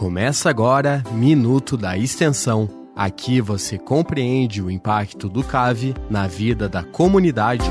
Começa agora Minuto da Extensão. Aqui você compreende o impacto do CAV na vida da comunidade.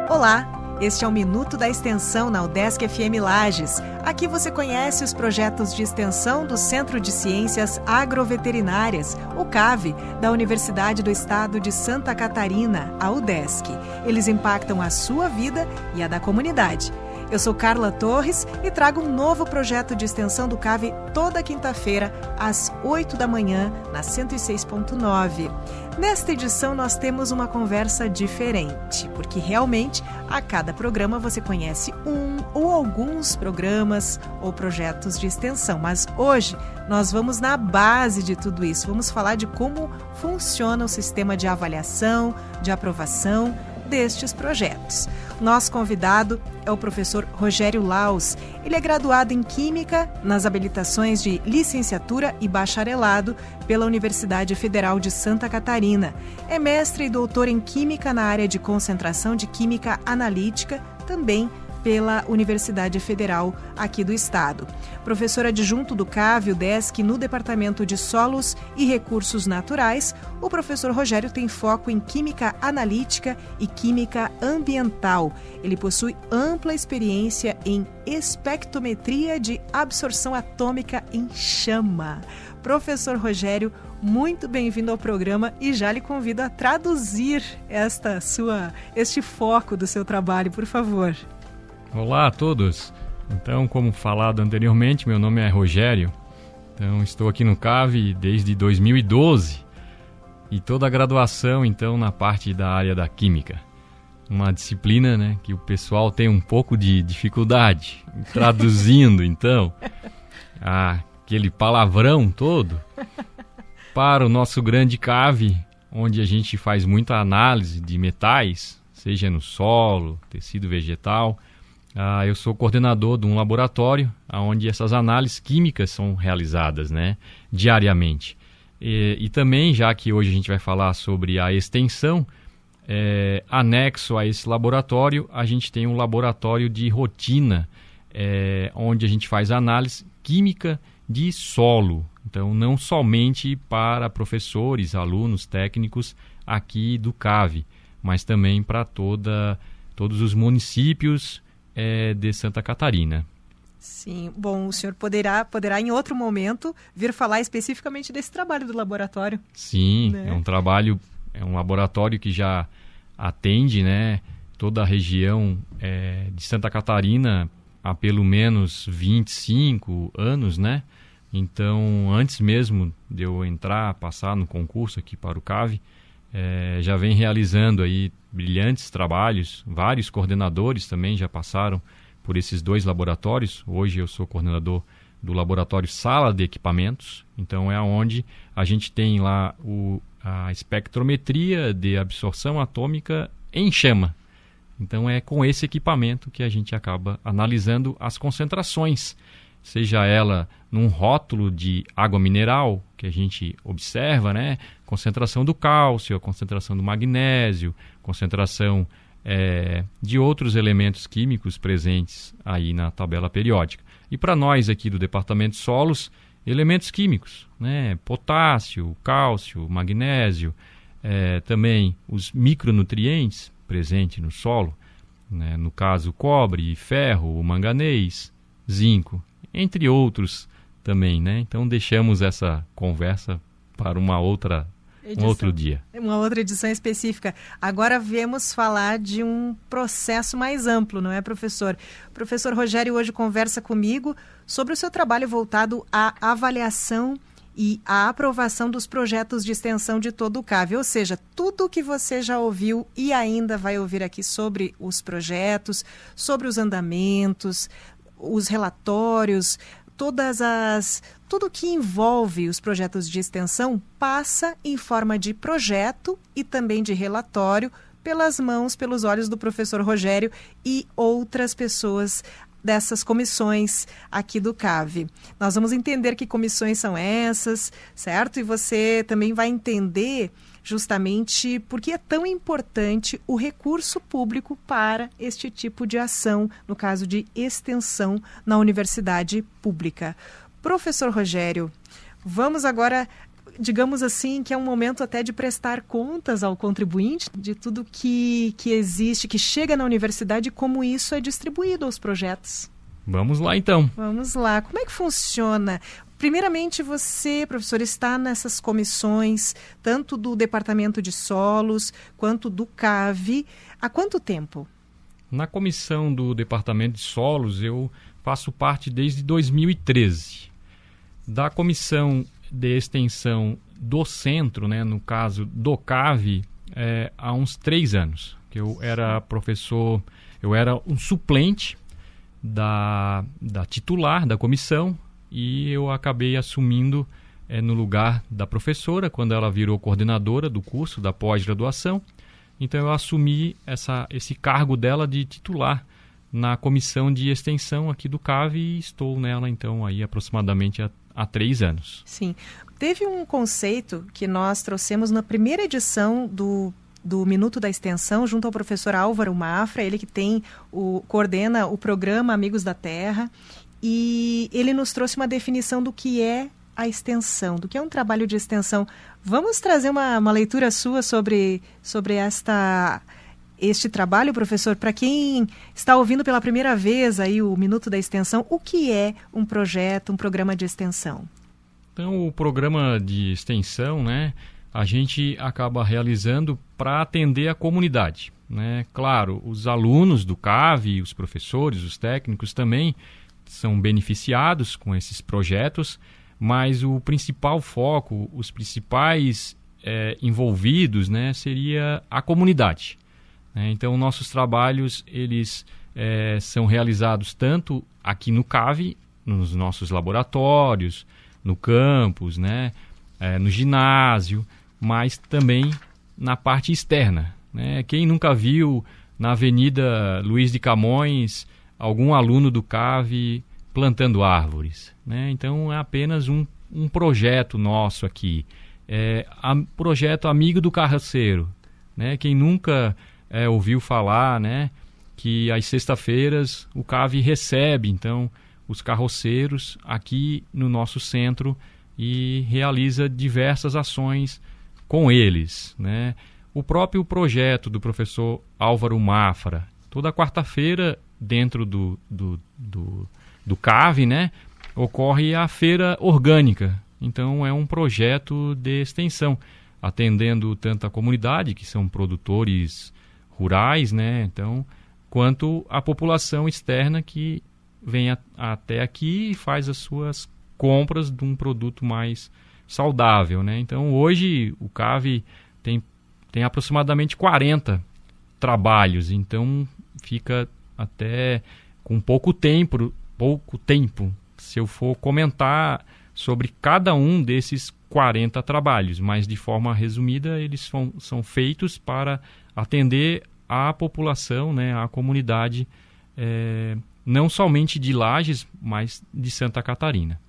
Olá, este é o Minuto da Extensão na UDESC FM Lages. Aqui você conhece os projetos de extensão do Centro de Ciências Agroveterinárias, o CAV, da Universidade do Estado de Santa Catarina, a UDESC. Eles impactam a sua vida e a da comunidade. Eu sou Carla Torres e trago um novo projeto de extensão do CAV toda quinta-feira, às 8 da manhã, na 106.9. Nesta edição, nós temos uma conversa diferente, porque realmente, a cada programa você conhece um ou alguns programas ou projetos de extensão. Mas hoje, nós vamos na base de tudo isso. Vamos falar de como funciona o sistema de avaliação, de aprovação destes projetos. Nosso convidado é o professor Rogério Laus. Ele é graduado em Química nas habilitações de licenciatura e bacharelado pela Universidade Federal de Santa Catarina. É mestre e doutor em Química na área de concentração de Química Analítica, também pela Universidade Federal aqui do Estado. Professor adjunto do CAV, UDESC, no Departamento de Solos e Recursos Naturais, o professor Rogério tem foco em Química Analítica e Química Ambiental. Ele possui ampla experiência em espectrometria de absorção atômica em chama. Professor Rogério, muito bem-vindo ao programa e já lhe convido a traduzir este foco do seu trabalho, por favor. Olá a todos. Então, como falado anteriormente, meu nome é Rogério. Então, estou aqui no CAV desde 2012 e toda a graduação, então, na parte da área da Química. Uma disciplina, né, que o pessoal tem um pouco de dificuldade traduzindo, então, aquele palavrão todo para o nosso grande CAV, onde a gente faz muita análise de metais, seja no solo, tecido vegetal. Eu sou coordenador de um laboratório onde essas análises químicas são realizadas, né, diariamente. E também, já que hoje a gente vai falar sobre a extensão, anexo a esse laboratório, a gente tem um laboratório de rotina, onde a gente faz análise química de solo. Então, não somente para professores, alunos, técnicos aqui do CAV, mas também para todos os municípios de Santa Catarina. Sim, bom, o senhor poderá em outro momento vir falar especificamente desse trabalho do laboratório. Sim, né? É um laboratório que já atende, né, toda a região de Santa Catarina há pelo menos 25 anos, né? Então, antes mesmo de eu passar no concurso aqui para o CAV, já vem realizando aí brilhantes trabalhos. Vários coordenadores também já passaram por esses dois laboratórios. Hoje eu sou coordenador do laboratório Sala de Equipamentos. Então é onde a gente tem lá a espectrometria de absorção atômica em chama. Então é com esse equipamento que a gente acaba analisando as concentrações, seja ela num rótulo de água mineral, que a gente observa, né? Concentração do cálcio, a concentração do magnésio, concentração de outros elementos químicos presentes aí na tabela periódica. E para nós aqui do Departamento de Solos, elementos químicos, né? Potássio, cálcio, magnésio, também os micronutrientes presentes no solo, né? No caso cobre, ferro, manganês, zinco, entre outros também, né? Então deixamos essa conversa para um outro dia. Uma outra edição específica. Agora viemos falar de um processo mais amplo, não é, professor? O professor Rogério hoje conversa comigo sobre o seu trabalho voltado à avaliação e à aprovação dos projetos de extensão de todo o CAV, ou seja, tudo o que você já ouviu e ainda vai ouvir aqui sobre os projetos, sobre os andamentos, os relatórios, tudo que envolve os projetos de extensão passa em forma de projeto e também de relatório pelos olhos do professor Rogério e outras pessoas dessas comissões aqui do CAV. Nós vamos entender que comissões são essas, certo? E você também vai entender justamente por que é tão importante o recurso público para este tipo de ação, no caso de extensão na universidade pública. Professor Rogério, vamos agora, digamos assim, que é um momento até de prestar contas ao contribuinte de tudo que existe, que chega na universidade e como isso é distribuído aos projetos. Vamos lá, então. Vamos lá. Como é que funciona? Primeiramente, você, professor, está nessas comissões, tanto do Departamento de Solos quanto do CAV. Há quanto tempo? Na comissão do Departamento de Solos, eu faço parte desde 2013. Da comissão de extensão do centro, né, no caso do CAV, há uns 3 anos. Que eu era professor, eu era um suplente da titular da comissão, e eu acabei assumindo no lugar da professora, quando ela virou coordenadora do curso da pós-graduação. Então eu assumi esse cargo dela de titular na comissão de extensão aqui do CAV e estou nela então aí aproximadamente há 3 anos. Sim. Teve um conceito que nós trouxemos na primeira edição do Minuto da Extensão, junto ao professor Álvaro Mafra, ele que coordena o programa Amigos da Terra, e ele nos trouxe uma definição do que é a extensão, do que é um trabalho de extensão. Vamos trazer uma leitura sua sobre este trabalho, professor, para quem está ouvindo pela primeira vez aí o Minuto da Extensão, o que é um projeto, um programa de extensão? Então, o programa de extensão, né, a gente acaba realizando para atender a comunidade, né? Claro, os alunos do CAV, os professores, os técnicos também são beneficiados com esses projetos, mas o principal foco, os principais envolvidos, né, seria a comunidade. Então, nossos trabalhos eles são realizados tanto aqui no CAV, nos nossos laboratórios, no campus, né, no ginásio, mas também na parte externa, né? Quem nunca viu na Avenida Luiz de Camões algum aluno do CAV plantando árvores, né? Então é apenas um projeto nosso aqui, projeto Amigo do Carroceiro, né? Quem nunca ouviu falar, né, que às sextas-feiras o CAV recebe então os carroceiros aqui no nosso centro e realiza diversas ações com eles, né? O próprio projeto do professor Álvaro Mafra, toda quarta-feira dentro do CAV, né, ocorre a feira orgânica. Então é um projeto de extensão, atendendo tanto a comunidade, que são produtores rurais, né, então, quanto a população externa que vem até aqui e faz as suas compras de um produto mais saudável, né? Então hoje o CAV tem aproximadamente 40 trabalhos, então fica até com pouco tempo se eu for comentar sobre cada um desses 40 trabalhos, mas de forma resumida eles são feitos para atender a população, né, a comunidade, não somente de Lages, mas de Santa Catarina.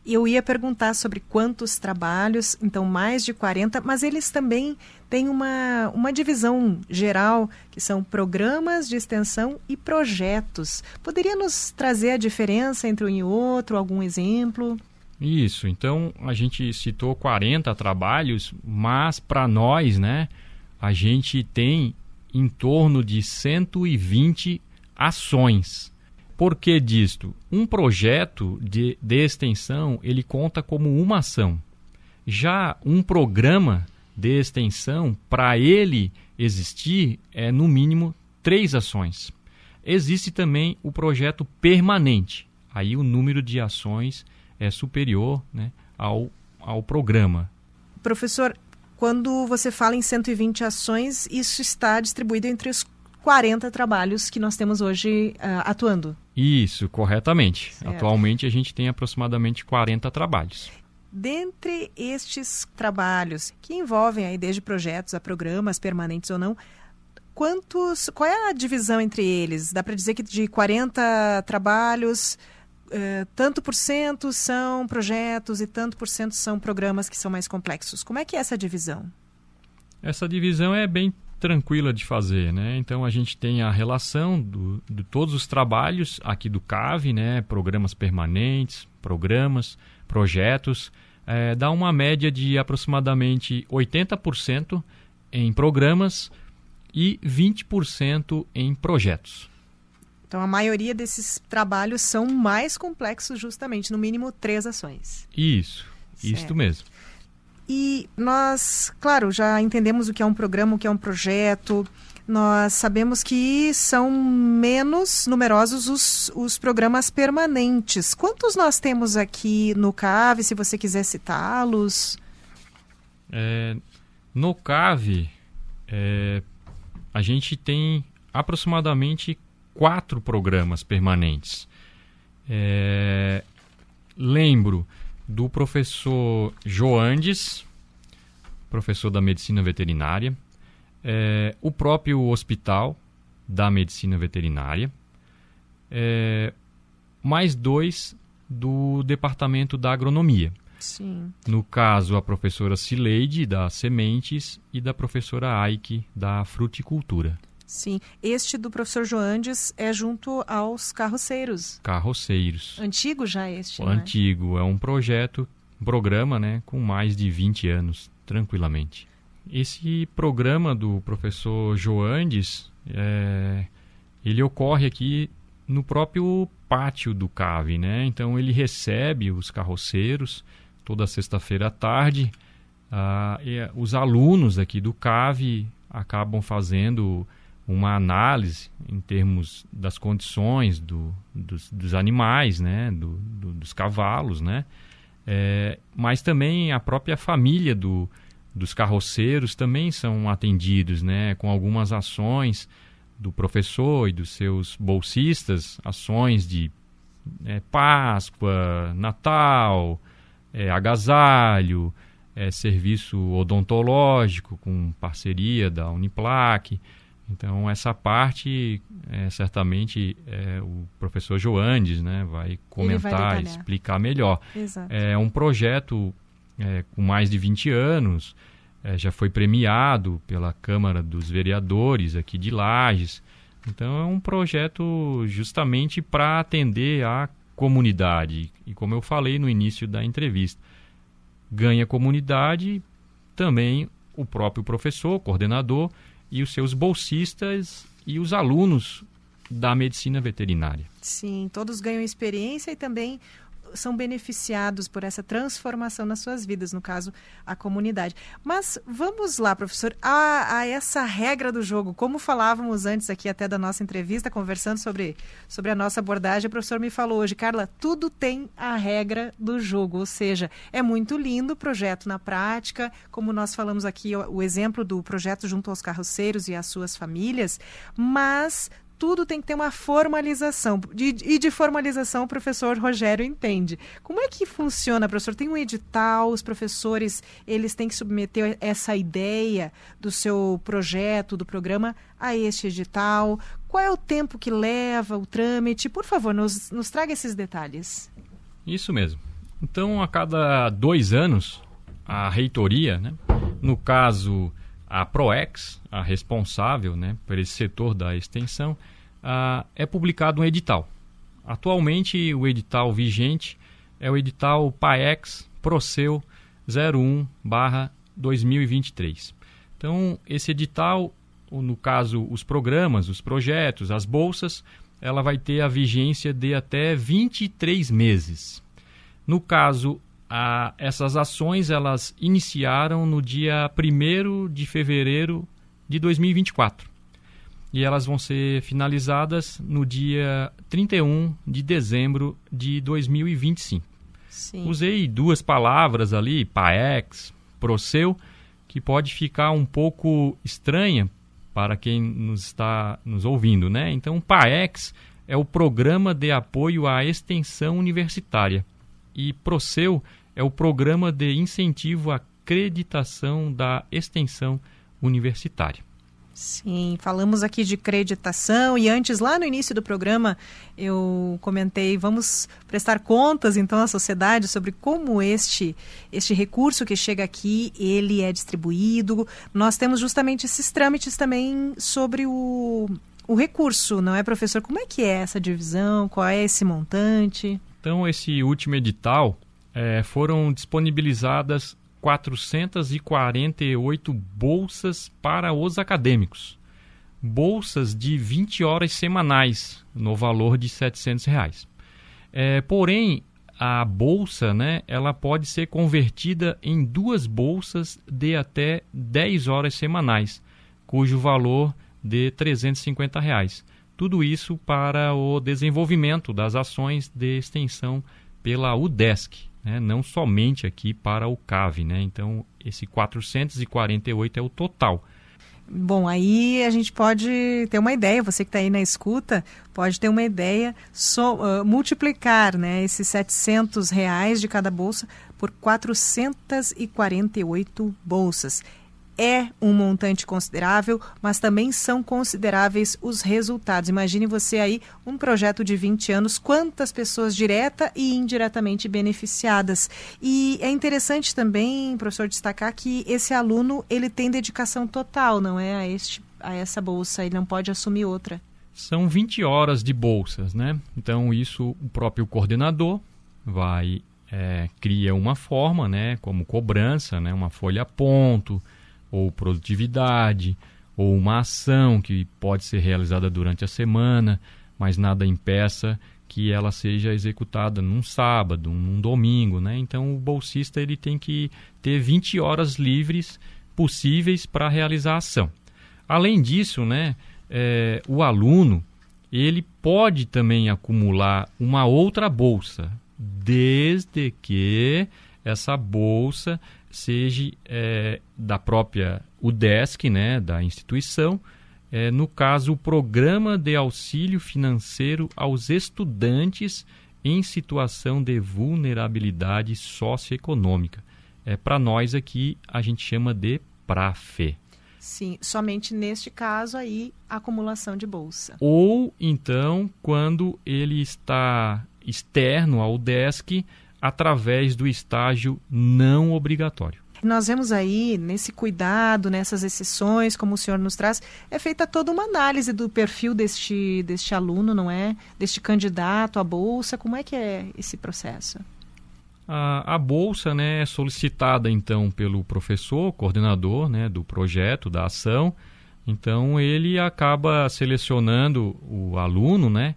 Eu ia perguntar sobre quantos trabalhos, então mais de 40, mas eles também têm uma divisão geral, que são programas de extensão e projetos. Poderia nos trazer a diferença entre um e outro, algum exemplo? Isso, então a gente citou 40 trabalhos, mas para nós, né, a gente tem em torno de 120 ações. Por que disto? Um projeto de extensão, ele conta como uma ação. Já um programa de extensão, para ele existir, é no mínimo 3 ações. Existe também o projeto permanente. Aí o número de ações é superior, né, ao programa. Professor, quando você fala em 120 ações, isso está distribuído entre os 40 trabalhos que nós temos hoje atuando. Isso, corretamente. Certo. Atualmente a gente tem aproximadamente 40 trabalhos. Dentre estes trabalhos, que envolvem aí desde projetos a programas permanentes ou não, Qual é a divisão entre eles? Dá para dizer que de 40 trabalhos, tanto por cento são projetos e tanto por cento são programas que são mais complexos. Como é que é essa divisão? Essa divisão é bem tranquila de fazer, né? Então a gente tem a relação de todos os trabalhos aqui do CAV, né? Programas permanentes, projetos, dá uma média de aproximadamente 80% em programas e 20% em projetos. Então a maioria desses trabalhos são mais complexos justamente, no mínimo 3 ações. Isso mesmo. E nós, claro, já entendemos o que é um programa, o que é um projeto. Nós sabemos que são menos numerosos os programas permanentes. Quantos nós temos aqui no CAV, se você quiser citá-los? No CAV, a gente tem aproximadamente 4 programas permanentes. Lembro do professor Joandes, professor da Medicina Veterinária, o próprio Hospital da Medicina Veterinária, mais 2 do Departamento da Agronomia. Sim. No caso, a professora Cileide, da Sementes, e da professora Aike, da Fruticultura. Sim. Este do professor Joandes é junto aos carroceiros. Carroceiros. Antigo já este, né? Antigo. É um programa, né, com mais de 20 anos, tranquilamente. Esse programa do professor Joandes, ele ocorre aqui no próprio pátio do CAV, né? Então ele recebe os carroceiros toda sexta-feira à tarde. Os alunos aqui do CAV acabam fazendo uma análise em termos das condições dos animais, né? Dos cavalos, né? Mas também a própria família dos carroceiros também são atendidos, né? Com algumas ações do professor e dos seus bolsistas, ações de Páscoa, Natal, agasalho, serviço odontológico com parceria da Uniplac. Então essa parte certamente o professor Joandes, né, vai comentar, explicar melhor. Exato. É um projeto com mais de 20 anos, já foi premiado pela Câmara dos Vereadores aqui de Lages. Então é um projeto justamente para atender a comunidade. E como eu falei no início da entrevista, ganha comunidade também o próprio professor, coordenador, e os seus bolsistas e os alunos da medicina veterinária. Sim, todos ganham experiência e também são beneficiados por essa transformação nas suas vidas, no caso, a comunidade. Mas vamos lá, professor, a essa regra do jogo. Como falávamos antes aqui até da nossa entrevista, conversando sobre a nossa abordagem, o professor me falou hoje, Carla, tudo tem a regra do jogo, ou seja, é muito lindo o projeto na prática, como nós falamos aqui, o exemplo do projeto junto aos carroceiros e às suas famílias, mas tudo tem que ter uma formalização. E de formalização o professor Rogério entende. Como é que funciona, professor? Tem um edital, os professores eles têm que submeter essa ideia do seu projeto, do programa, a este edital. Qual é o tempo que leva o trâmite? Por favor, nos traga esses detalhes. Isso mesmo. Então, a cada 2 anos, a reitoria, né, no caso a PROEX, a responsável, né, por esse setor da extensão, é publicado um edital. Atualmente, o edital vigente é o edital PAEX Proceu 01/2023. Então, esse edital, no caso, os programas, os projetos, as bolsas, ela vai ter a vigência de até 23 meses. No caso, essas ações elas iniciaram no dia 1º de fevereiro de 2024 e elas vão ser finalizadas no dia 31 de dezembro de 2025. Sim. Usei 2 palavras ali, PAEX, Proceu, que pode ficar um pouco estranha para quem está nos ouvindo, né? Então, PAEX é o Programa de Apoio à Extensão Universitária e Proceu é o Programa de Incentivo à Acreditação da Extensão Universitária. Sim, falamos aqui de creditação e antes, lá no início do programa, eu comentei, vamos prestar contas então à sociedade sobre como este recurso que chega aqui, ele é distribuído. Nós temos justamente esses trâmites também sobre o recurso, não é, professor? Como é que é essa divisão? Qual é esse montante? Então, esse último edital, foram disponibilizadas 448 bolsas para os acadêmicos. Bolsas de 20 horas semanais, no valor de R$ 700. Porém, a bolsa, né, ela pode ser convertida em 2 bolsas de até 10 horas semanais, cujo valor de R$ 350. Tudo isso para o desenvolvimento das ações de extensão pela UDESC. Não somente aqui para o CAV, né? Então, esse 448 é o total. Bom, aí a gente pode ter uma ideia, você que está aí na escuta, pode ter uma ideia, multiplicar, né, esses R$ 700 de cada bolsa por 448 bolsas. É um montante considerável, mas também são consideráveis os resultados. Imagine você aí, um projeto de 20 anos, quantas pessoas direta e indiretamente beneficiadas. E é interessante também, professor, destacar que esse aluno, ele tem dedicação total, não é, a essa bolsa, ele não pode assumir outra. São 20 horas de bolsas, né? Então, isso o próprio coordenador cria uma forma, né, como cobrança, né, uma folha a ponto, ou produtividade, ou uma ação que pode ser realizada durante a semana, mas nada impeça que ela seja executada num sábado, num domingo, né? Então, o bolsista ele tem que ter 20 horas livres possíveis para realizar a ação. Além disso, né, o aluno ele pode também acumular uma outra bolsa, desde que essa bolsa seja da própria UDESC, né, da instituição, no caso, o Programa de Auxílio Financeiro aos Estudantes em Situação de Vulnerabilidade Socioeconômica. Para nós aqui, a gente chama de PRAFE. Sim, somente neste caso aí, acumulação de bolsa. Ou, então, quando ele está externo ao UDESC, através do estágio não obrigatório. Nós vemos aí, nesse cuidado, nessas exceções, como o senhor nos traz, é feita toda uma análise do perfil deste aluno, não é? Deste candidato à bolsa. Como é que é esse processo? A bolsa, né, é solicitada, então, pelo professor, coordenador, né, do projeto, da ação. Então, ele acaba selecionando o aluno, né,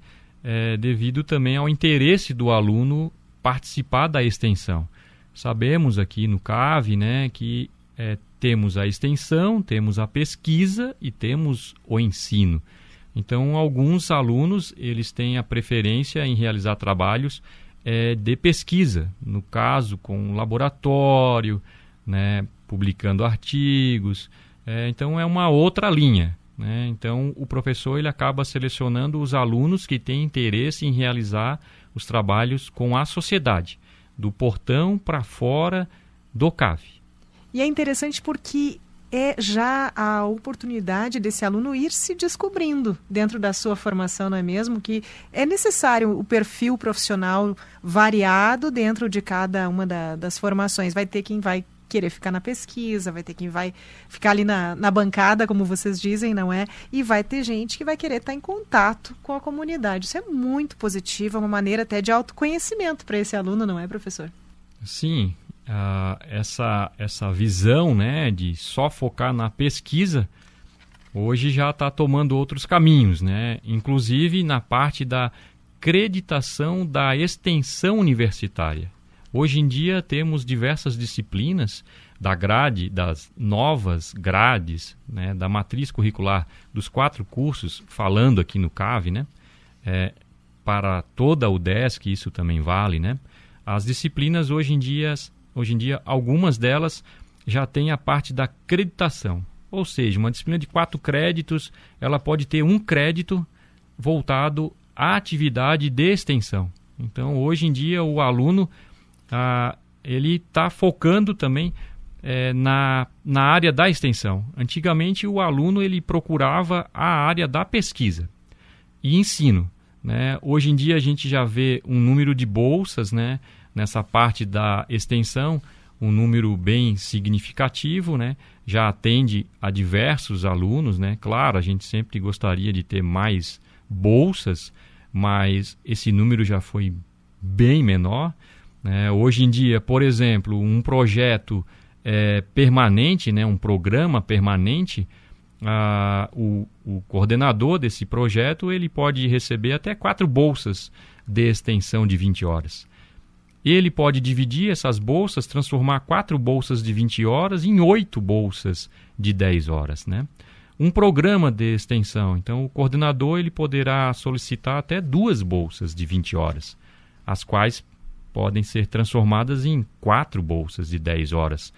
devido também ao interesse do aluno participar da extensão. Sabemos aqui no CAV, né, que temos a extensão, temos a pesquisa e temos o ensino. Então, alguns alunos eles têm a preferência em realizar trabalhos de pesquisa, no caso com laboratório, né, publicando artigos. Então, é uma outra linha, né? Então, o professor ele acaba selecionando os alunos que têm interesse em realizar os trabalhos com a sociedade, do portão para fora do CAV. E é interessante porque é já a oportunidade desse aluno ir se descobrindo dentro da sua formação, não é mesmo? Que é necessário o perfil profissional variado dentro de cada uma das formações. Vai ter quem vai querer ficar na pesquisa, vai ter quem vai ficar ali na bancada, como vocês dizem, não é? E vai ter gente que vai querer estar em contato com a comunidade. Isso é muito positivo, é uma maneira até de autoconhecimento para esse aluno, não é, professor? Sim, essa visão, né, de só focar na pesquisa, hoje já está tomando outros caminhos, né? Inclusive na parte da acreditação da extensão universitária. Hoje em dia temos diversas disciplinas da grade, das novas grades, né, da matriz curricular dos 4 cursos, falando aqui no CAV, né, para toda a UDESC, isso também vale, né? As disciplinas hoje em dia, algumas delas já têm a parte da acreditação, ou seja, uma disciplina de 4 créditos, ela pode ter 1 crédito voltado à atividade de extensão. Então, hoje em dia, o aluno ele está focando também na área da extensão. Antigamente, o aluno ele procurava a área da pesquisa e ensino, né? Hoje em dia, a gente já vê um número de bolsas, né, nessa parte da extensão, um número bem significativo, né? Já atende a diversos alunos, né? Claro, a gente sempre gostaria de ter mais bolsas, mas esse número já foi bem menor, né? Hoje em dia, por exemplo, um projeto permanente, né? Um programa permanente, o coordenador desse projeto ele pode receber até 4 bolsas de extensão de 20 horas. Ele pode dividir essas bolsas, transformar 4 bolsas de 20 horas em 8 bolsas de 10 horas, né? Um programa de extensão, então o coordenador ele poderá solicitar até 2 bolsas de 20 horas, as quais podem ser transformadas em 4 bolsas de 10 horas.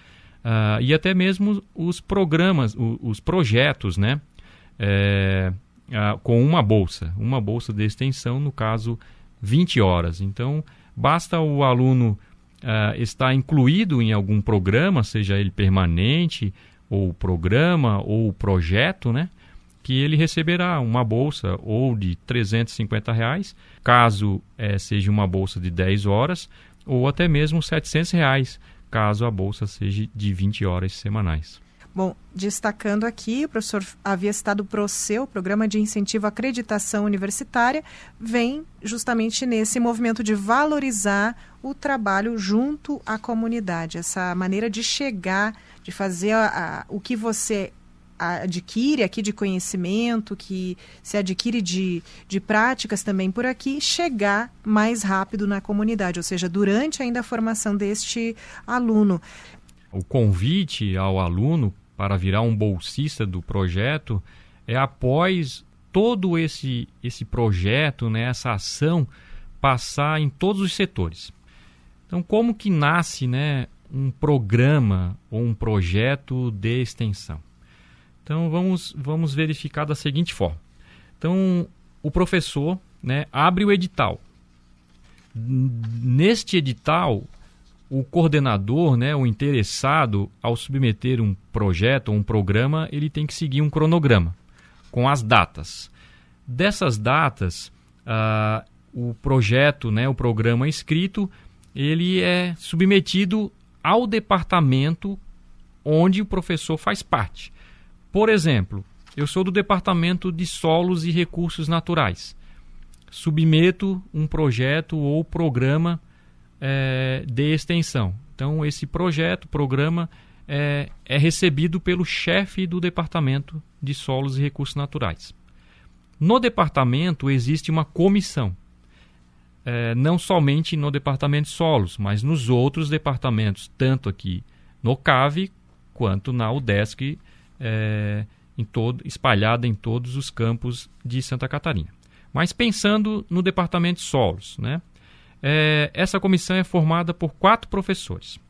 E até mesmo os programas, os projetos, né? Com uma bolsa de extensão, no caso 20 horas. Então, basta o aluno estar incluído em algum programa, seja ele permanente, ou programa, ou projeto, né? Que ele receberá uma bolsa ou de R$ 350, caso seja uma bolsa de 10 horas, ou até mesmo R$ 700, caso a bolsa seja de 20 horas semanais. Bom, destacando aqui, o professor havia citado o PROCEU, Programa de Incentivo à Acreditação Universitária, vem justamente nesse movimento de valorizar o trabalho junto à comunidade, essa maneira de chegar, de fazer o que você adquire aqui de conhecimento, que se adquire de práticas também por aqui, chegar mais rápido na comunidade, ou seja, durante ainda a formação deste aluno. O convite ao aluno para virar um bolsista do projeto é após todo esse projeto, né, essa ação, passar em todos os setores. Então, como que nasce, né, um programa ou um projeto de extensão? Então, vamos verificar da seguinte forma. Então, o professor, né, abre o edital. Neste edital, o coordenador, né, o interessado, ao submeter um projeto ou um programa, ele tem que seguir um cronograma com as datas. Dessas datas, o projeto, né, o programa escrito, ele é submetido ao departamento onde o professor faz parte. Por exemplo, eu sou do Departamento de Solos e Recursos Naturais. Submeto um projeto ou programa de extensão. Então, esse programa, é recebido pelo chefe do Departamento de Solos e Recursos Naturais. No departamento existe uma comissão, não somente no Departamento de Solos, mas nos outros departamentos, tanto aqui no CAV, quanto na UDESC, espalhada em todos os campos de Santa Catarina. Mas pensando no Departamento de Solos, né? Essa comissão é formada por 4 professores.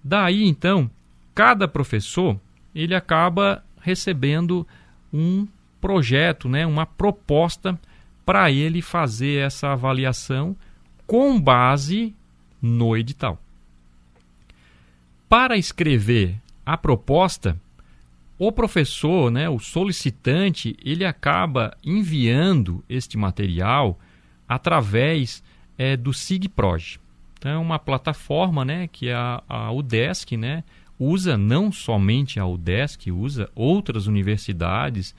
Daí, então, cada professor ele acaba recebendo um projeto, né, uma proposta para ele fazer essa avaliação com base no edital. Para escrever a proposta, o professor, né, o solicitante, ele acaba enviando este material através do SIGPROJ. Então, é uma plataforma, né, que a UDESC, né, usa, não somente a UDESC, usa outras universidades,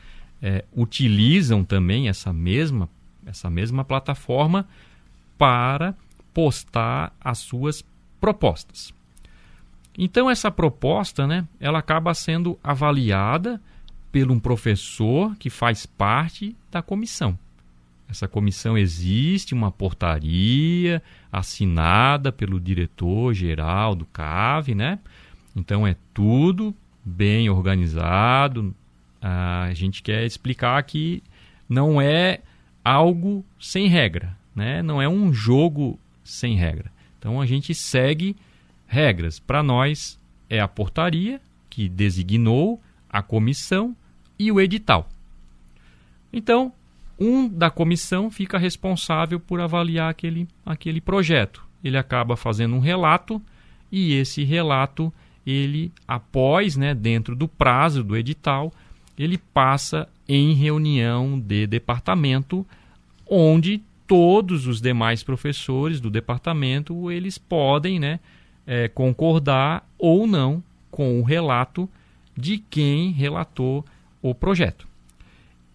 utilizam também essa mesma plataforma para postar as suas propostas. Então, essa proposta, né, ela acaba sendo avaliada por um professor que faz parte da comissão. Essa comissão existe, uma portaria assinada pelo diretor-geral do CAV, né? Então, é tudo bem organizado. A gente quer explicar que não é algo sem regra, né? Não é um jogo sem regra. Então, a gente segue regras. Para nós, é a portaria que designou a comissão e o edital. Então, um da comissão fica responsável por avaliar aquele projeto. Ele acaba fazendo um relato e esse relato ele, após, né, dentro do prazo do edital, ele passa em reunião de departamento, onde todos os demais professores do departamento eles podem, né, concordar ou não com o relato de quem relatou o projeto.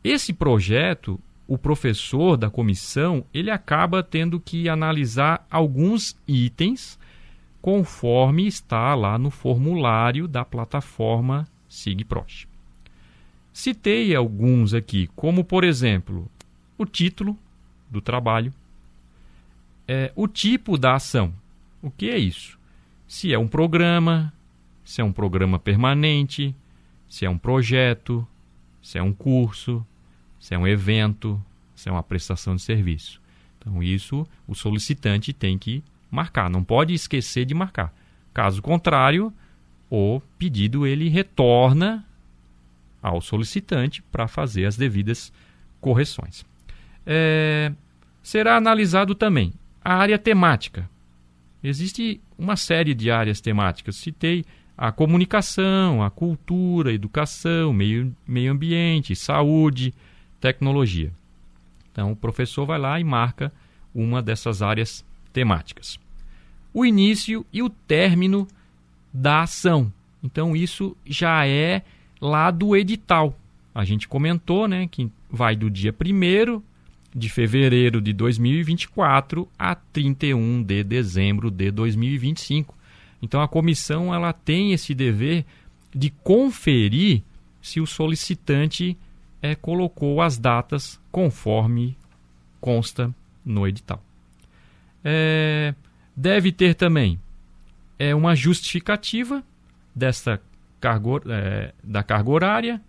Esse projeto, o professor da comissão, ele acaba tendo que analisar alguns itens conforme está lá no formulário da plataforma SIGPROT. Citei alguns aqui, como, por exemplo, o título do trabalho, o tipo da ação. O que é isso? Se é um programa, se é um programa permanente, se é um projeto, se é um curso, se é um evento, se é uma prestação de serviço. Então, isso o solicitante tem que marcar, não pode esquecer de marcar. Caso contrário, o pedido ele retorna ao solicitante para fazer as devidas correções. Será analisado também a área temática. Existe uma série de áreas temáticas. Citei a comunicação, a cultura, a educação, meio ambiente, saúde, tecnologia. Então, o professor vai lá e marca uma dessas áreas temáticas. O início e o término da ação. Então, isso já é lá do edital. A gente comentou, né, que vai do dia 1º de fevereiro de 2024 a 31 de dezembro de 2025. Então, a comissão ela tem esse dever de conferir se o solicitante colocou as datas conforme consta no edital. Deve ter também uma justificativa da carga horária,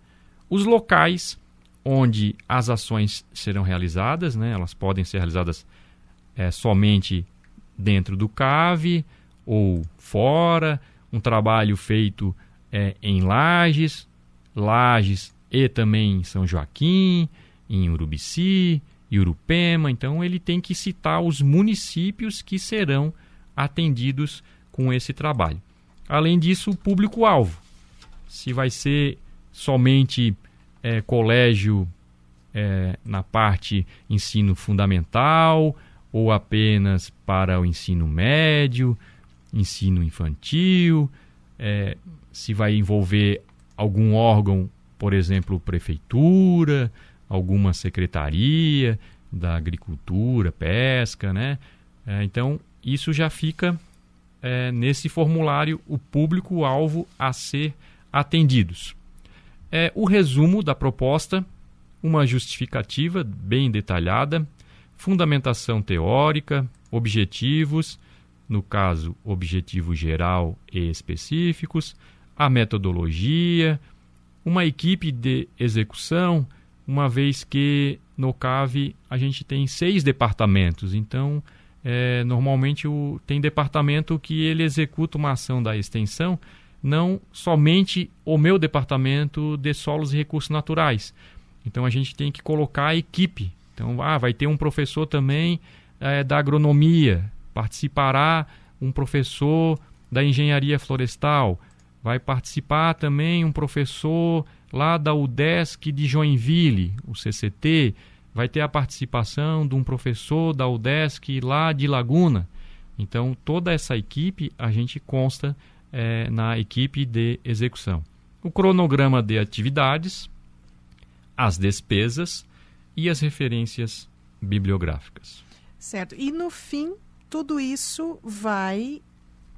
os locais onde as ações serão realizadas, né? Elas podem ser realizadas somente dentro do CAV ou fora, um trabalho feito em Lages e também em São Joaquim, em Urubici, Urupema. Então, ele tem que citar os municípios que serão atendidos com esse trabalho. Além disso, o público-alvo. Se vai ser somente colégio na parte ensino fundamental ou apenas para o ensino médio, ensino infantil, se vai envolver algum órgão, por exemplo, prefeitura, alguma secretaria da agricultura, pesca, né? Então, isso já fica nesse formulário o público-alvo a ser atendidos. O resumo da proposta, uma justificativa bem detalhada, fundamentação teórica, objetivos, no caso, objetivo geral e específicos, a metodologia, uma equipe de execução, uma vez que no CAV a gente tem 6 departamentos. Então, normalmente tem departamento que ele executa uma ação da extensão, não somente o meu departamento de solos e recursos naturais. Então, a gente tem que colocar a equipe. Então, vai ter um professor também da agronomia, participará um professor da engenharia florestal, vai participar também um professor lá da UDESC de Joinville, o CCT, vai ter a participação de um professor da UDESC lá de Laguna. Então, toda essa equipe a gente consta na equipe de execução. O cronograma de atividades, as despesas e as referências bibliográficas. Certo. E no fim, tudo isso vai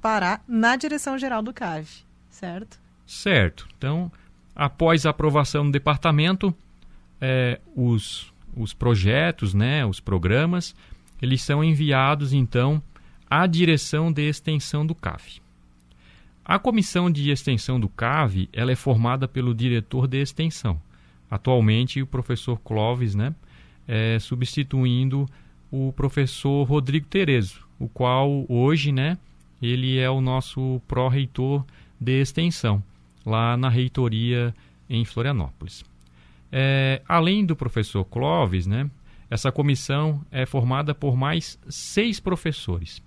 parar na direção-geral do CAV, certo? Certo. Então, após a aprovação do departamento, os projetos, né, os programas, eles são enviados, então, à direção de extensão do CAV. A comissão de extensão do CAV ela é formada pelo diretor de extensão. Atualmente, o professor Clóvis, né, substituindo o professor Rodrigo Terezo, o qual hoje, né, ele é o nosso pró-reitor de extensão, lá na reitoria em Florianópolis. Além do professor Clóvis, né, essa comissão é formada por mais 6 professores.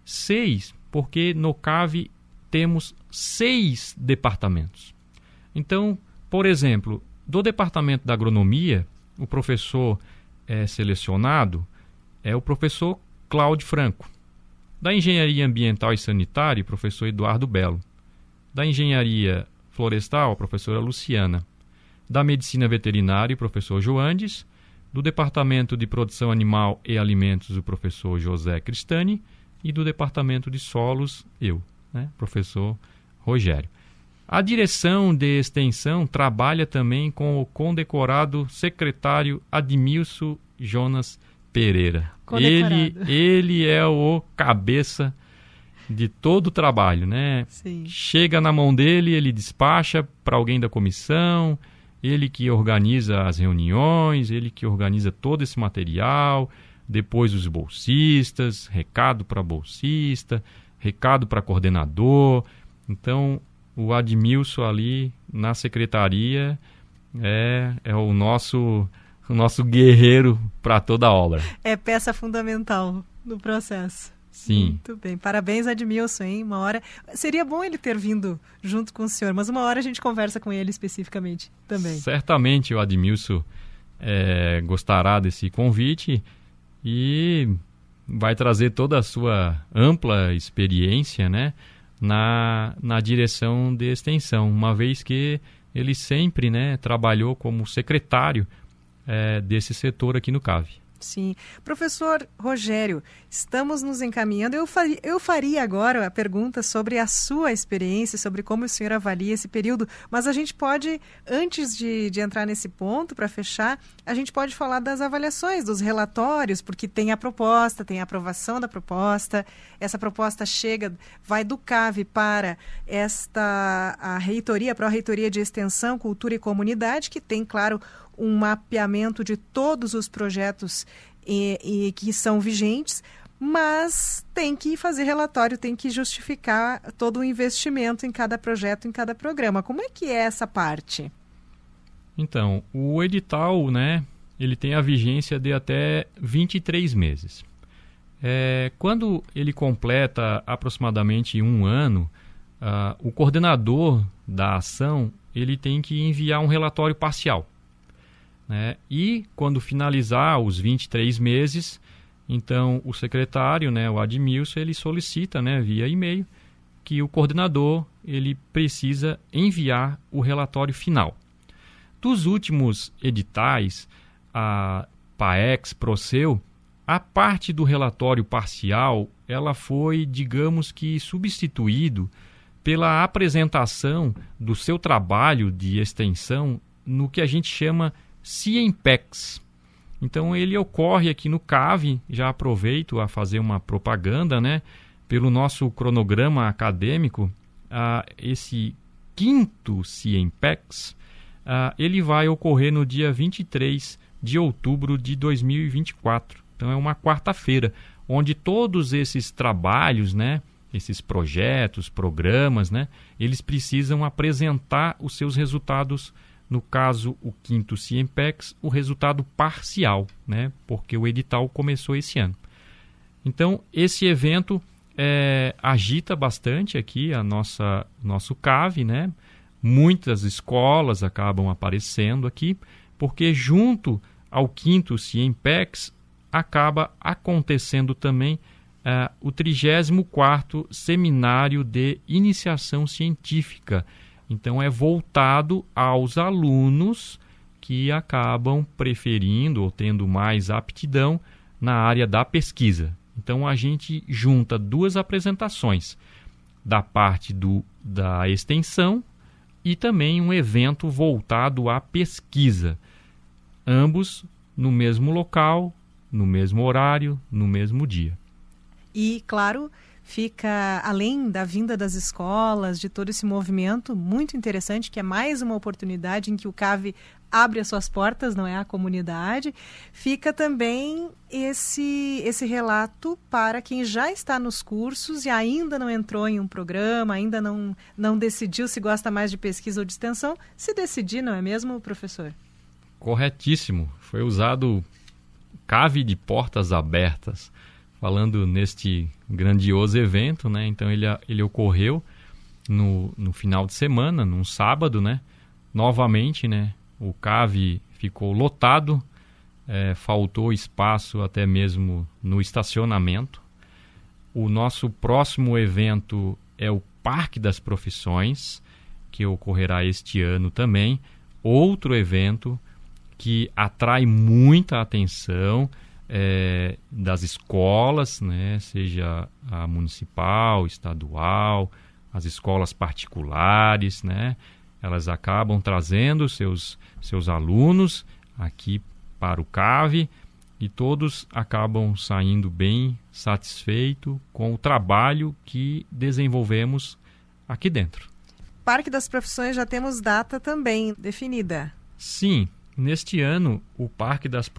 6, porque no CAV temos 6 departamentos. Então, por exemplo, do departamento da agronomia, o professor selecionado é o professor Cláudio Franco. Da engenharia ambiental e sanitária, o professor Eduardo Belo. Da engenharia florestal, a professora Luciana. Da medicina veterinária, o professor Joandes. Do departamento de produção animal e alimentos, o professor José Cristani. E do departamento de solos, eu, professor Rogério. A direção de extensão trabalha também com o condecorado secretário Admilson Jonas Pereira. Ele é o cabeça de todo o trabalho, né? Sim. Chega na mão dele, ele despacha para alguém da comissão, ele que organiza as reuniões, ele que organiza todo esse material, depois os bolsistas, recado para bolsista, recado para coordenador. Então, o Admilson ali na secretaria é o nosso guerreiro para toda a obra. É peça fundamental no processo. Sim. Muito bem. Parabéns, Admilson, hein? Uma hora... Seria bom ele ter vindo junto com o senhor, mas uma hora a gente conversa com ele especificamente também. Certamente o Admilson gostará desse convite e vai trazer toda a sua ampla experiência, né, na direção de extensão, uma vez que ele sempre, trabalhou como secretário desse setor aqui no CAV. Sim. Professor Rogério, estamos nos encaminhando. Eu faria agora a pergunta sobre a sua experiência, sobre como o senhor avalia esse período, mas a gente pode, antes de entrar nesse ponto, para fechar, a gente pode falar das avaliações, dos relatórios, porque tem a proposta, tem a aprovação da proposta, essa proposta vai do CAV para a reitoria, a Pró-Reitoria de Extensão, Cultura e Comunidade, que tem, claro, um mapeamento de todos os projetos e que são vigentes, mas tem que fazer relatório, tem que justificar todo o investimento em cada projeto, em cada programa. Como é que é essa parte? Então, o edital, ele tem a vigência de até 23 meses. Quando ele completa aproximadamente 1 ano, o coordenador da ação ele tem que enviar um relatório parcial. E quando finalizar os 23 meses, então o secretário, o Admilson, ele solicita via e-mail que o coordenador ele precisa enviar o relatório final. Dos últimos editais, a PAEX, Proceu, a parte do relatório parcial ela foi, digamos que, substituído pela apresentação do seu trabalho de extensão no que a gente chama CIEMPEX. Então ele ocorre aqui no CAV, já aproveito a fazer uma propaganda, pelo nosso cronograma acadêmico, esse 5º CIEMPEX, ele vai ocorrer no dia 23 de outubro de 2024. Então é uma quarta-feira, onde todos esses trabalhos, esses projetos, programas, eles precisam apresentar os seus resultados. No caso, o 5º CIEMPEX, o resultado parcial, porque o edital começou esse ano. Então, esse evento agita bastante aqui nosso CAV, Muitas escolas acabam aparecendo aqui, porque junto ao 5º CIEMPEX acaba acontecendo também o 34º Seminário de Iniciação Científica. Então, é voltado aos alunos que acabam preferindo ou tendo mais aptidão na área da pesquisa. Então, a gente junta 2 apresentações, da parte da extensão e também um evento voltado à pesquisa. Ambos no mesmo local, no mesmo horário, no mesmo dia. E, claro, fica, além da vinda das escolas, de todo esse movimento muito interessante, que é mais uma oportunidade em que o CAV abre as suas portas, não é, à comunidade, fica também esse relato para quem já está nos cursos e ainda não entrou em um programa, ainda não decidiu se gosta mais de pesquisa ou de extensão, se decidir, não é mesmo, professor? Corretíssimo. Foi usado CAV de portas abertas, falando neste grandioso evento, Então ele ocorreu no final de semana, num sábado, né? Novamente, né? O CAV ficou lotado, faltou espaço até mesmo no estacionamento. O nosso próximo evento é o Parque das Profissões, que ocorrerá este ano também. Outro evento que atrai muita atenção das escolas, né? Seja a municipal, estadual, as escolas particulares, né? Elas acabam trazendo seus alunos aqui para o CAV e todos acabam saindo bem satisfeitos com o trabalho que desenvolvemos aqui dentro. Parque das Profissões já temos data também definida. Sim, neste ano o Parque das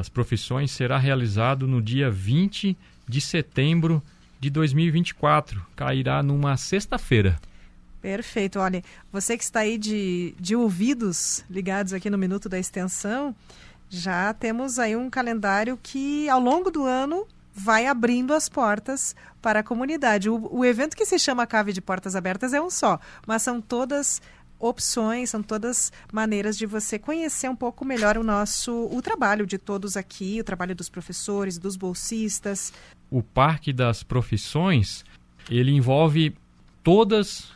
Profissões será realizado no dia 20 de setembro de 2024. Cairá numa sexta-feira. Perfeito. Olha, você que está aí de ouvidos ligados aqui no Minuto da Extensão, já temos aí um calendário que ao longo do ano vai abrindo as portas para a comunidade. O evento que se chama CAV de Portas Abertas é um só, mas são todas opções, são todas maneiras de você conhecer um pouco melhor o trabalho de todos aqui, o trabalho dos professores, dos bolsistas. O Parque das Profissões, ele envolve todas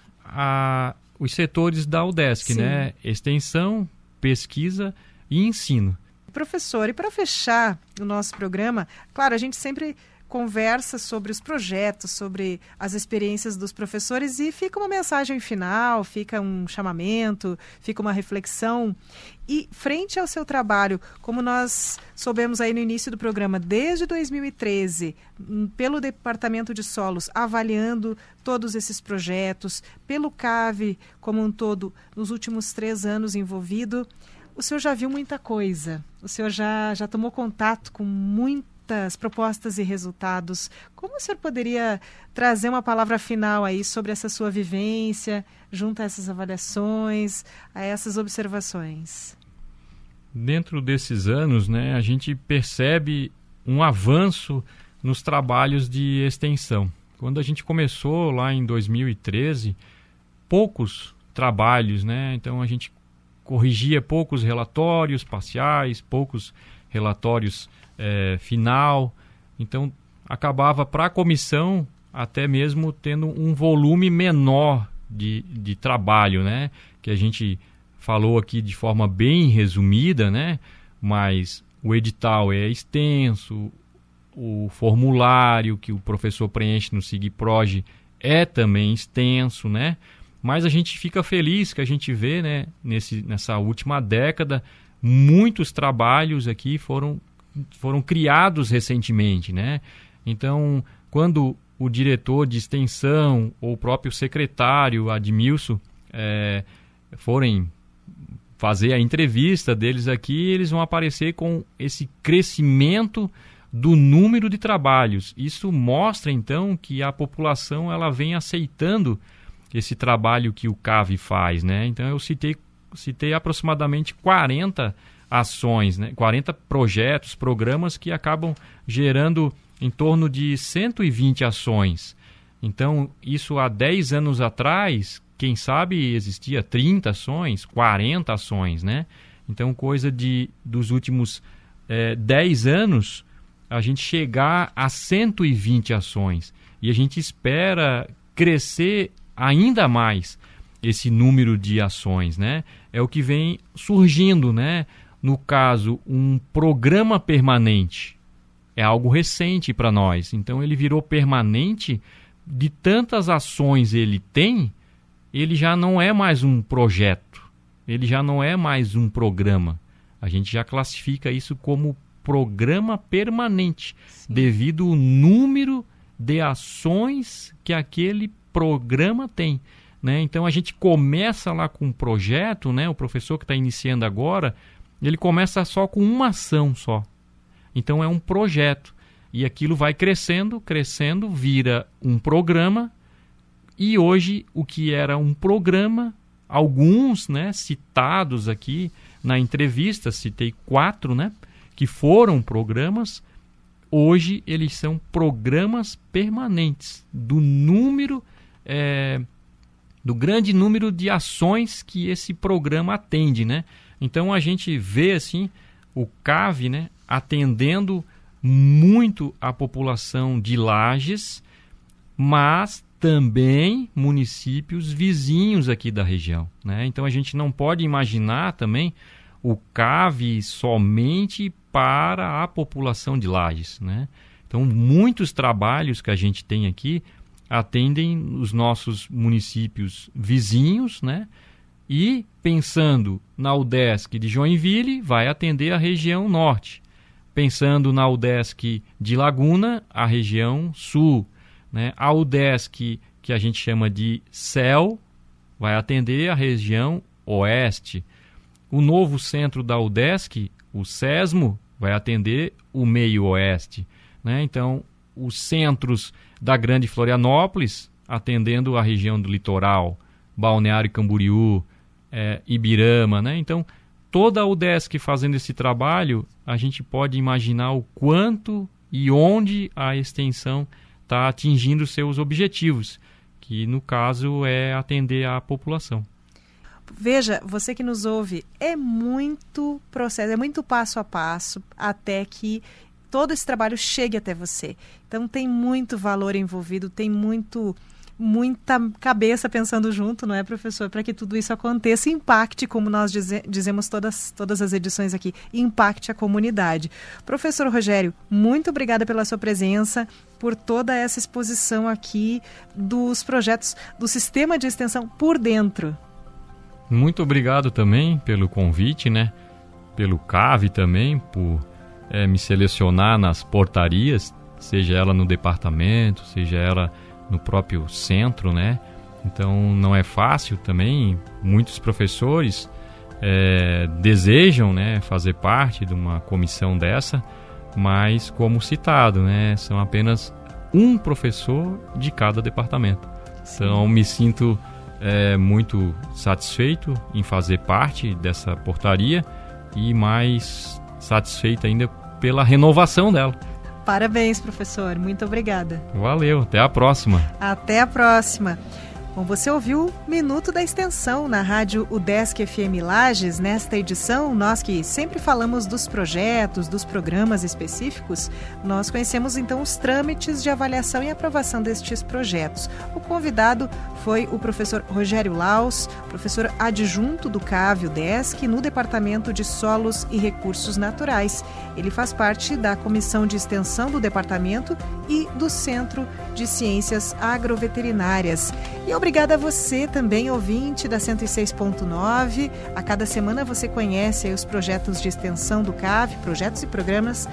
os setores da UDESC, né? Extensão, pesquisa e ensino. Professor, e para fechar o nosso programa, claro, a gente sempre conversa sobre os projetos, sobre as experiências dos professores e fica uma mensagem final, fica um chamamento, fica uma reflexão. E frente ao seu trabalho, como nós soubemos aí no início do programa, desde 2013, pelo Departamento de Solos, avaliando todos esses projetos, pelo CAV como um todo, nos últimos 3 anos envolvido, o senhor já viu muita coisa, o senhor já tomou contato com muitas propostas e resultados. Como o senhor poderia trazer uma palavra final aí sobre essa sua vivência, junto a essas avaliações, a essas observações? Dentro desses anos, né, a gente percebe um avanço nos trabalhos de extensão. Quando a gente começou lá em 2013, poucos trabalhos, né? Então a gente corrigia poucos relatórios parciais, poucos relatórios final. Então acabava para a comissão até mesmo tendo um volume menor de trabalho, né? Que a gente falou aqui de forma bem resumida, né? Mas o edital é extenso, o formulário que o professor preenche no SIGPROJ é também extenso, né? Mas a gente fica feliz que a gente vê, né, nessa última década, muitos trabalhos aqui foram criados recentemente, né? Então, quando o diretor de extensão ou o próprio secretário, Admilson, forem fazer a entrevista deles aqui, eles vão aparecer com esse crescimento do número de trabalhos. Isso mostra, então, que a população ela vem aceitando esse trabalho que o CAV faz, né? Então, eu citei aproximadamente 40 ações, né? 40 projetos, programas que acabam gerando em torno de 120 ações. Então, isso há 10 anos atrás, quem sabe existia 30 ações, 40 ações, né? Então, coisa dos últimos 10 anos, a gente chegar a 120 ações. E a gente espera crescer ainda mais esse número de ações, né? É o que vem surgindo, né? No caso, um programa permanente. É algo recente para nós. Então, ele virou permanente. De tantas ações ele tem, ele já não é mais um projeto. Ele já não é mais um programa. A gente já classifica isso como programa permanente, devido ao número de ações que aquele programa tem, né? Então a gente começa lá com um projeto, né? O professor que está iniciando agora, ele começa só com uma ação só. Então é um projeto e aquilo vai crescendo, vira um programa. E hoje o que era um programa, alguns, né, citados aqui na entrevista, citei 4, né, que foram programas. Hoje eles são programas permanentes do número do grande número de ações que esse programa atende, né? Então a gente vê assim o CAV, né, atendendo muito a população de Lages, mas também municípios vizinhos aqui da região, né? Então a gente não pode imaginar também o CAV somente para a população de Lages, né? Então muitos trabalhos que a gente tem aqui atendem os nossos municípios vizinhos, né? E pensando na UDESC de Joinville, vai atender a região norte. Pensando na UDESC de Laguna, a região sul, né? A UDESC, que a gente chama de CEL, vai atender a região oeste. O novo centro da UDESC, o SESMO, vai atender o meio oeste, né? Então, os centros da Grande Florianópolis, atendendo a região do litoral, Balneário Camboriú, Ibirama, né? Então, toda a UDESC fazendo esse trabalho, a gente pode imaginar o quanto e onde a extensão está atingindo seus objetivos, que no caso é atender a população. Veja, você que nos ouve, é muito processo, é muito passo a passo até que todo esse trabalho chegue até você. Então tem muito valor envolvido, tem muita cabeça pensando junto, não é, professor? Para que tudo isso aconteça e impacte, como nós dizemos todas as edições aqui, impacte a comunidade. Professor Rogério, muito obrigada pela sua presença, por toda essa exposição aqui dos projetos do Sistema de Extensão por Dentro. Muito obrigado também pelo convite, né? Pelo CAV também, por me selecionar nas portarias, seja ela no departamento, seja ela no próprio centro, né? Então não é fácil também. Muitos professores desejam, né, fazer parte de uma comissão dessa, mas como citado, né, são apenas um professor de cada departamento. Sim. Então me sinto muito satisfeito em fazer parte dessa portaria e mais satisfeito ainda pela renovação dela. Parabéns, professor. Muito obrigada. Valeu. Até a próxima. Até a próxima. Bom, você ouviu Minuto da Extensão na rádio UDESC FM Lages. Nesta edição, nós que sempre falamos dos projetos, dos programas específicos, nós conhecemos então os trâmites de avaliação e aprovação destes projetos. O convidado foi o professor Rogério Laus, professor adjunto do CAV UDESC no Departamento de Solos e Recursos Naturais. Ele faz parte da Comissão de Extensão do Departamento e do Centro de Ciências Agroveterinárias. E obrigada a você também, ouvinte da 106.9. A cada semana você conhece aí os projetos de extensão do CAV, projetos e programas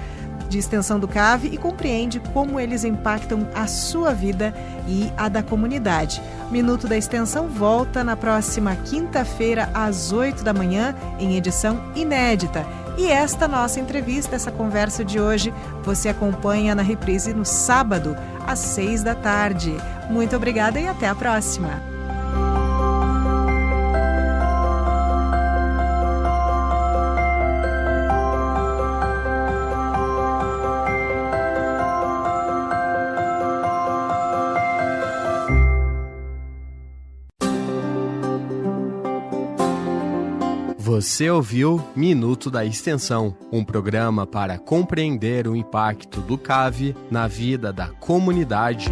de extensão do CAV e compreende como eles impactam a sua vida e a da comunidade. Minuto da Extensão volta na próxima quinta-feira às 8 da manhã em edição inédita. E esta nossa entrevista, essa conversa de hoje, você acompanha na reprise no sábado, às 6 da tarde. Muito obrigada e até a próxima. Você ouviu Minuto da Extensão, um programa para compreender o impacto do CAV na vida da comunidade.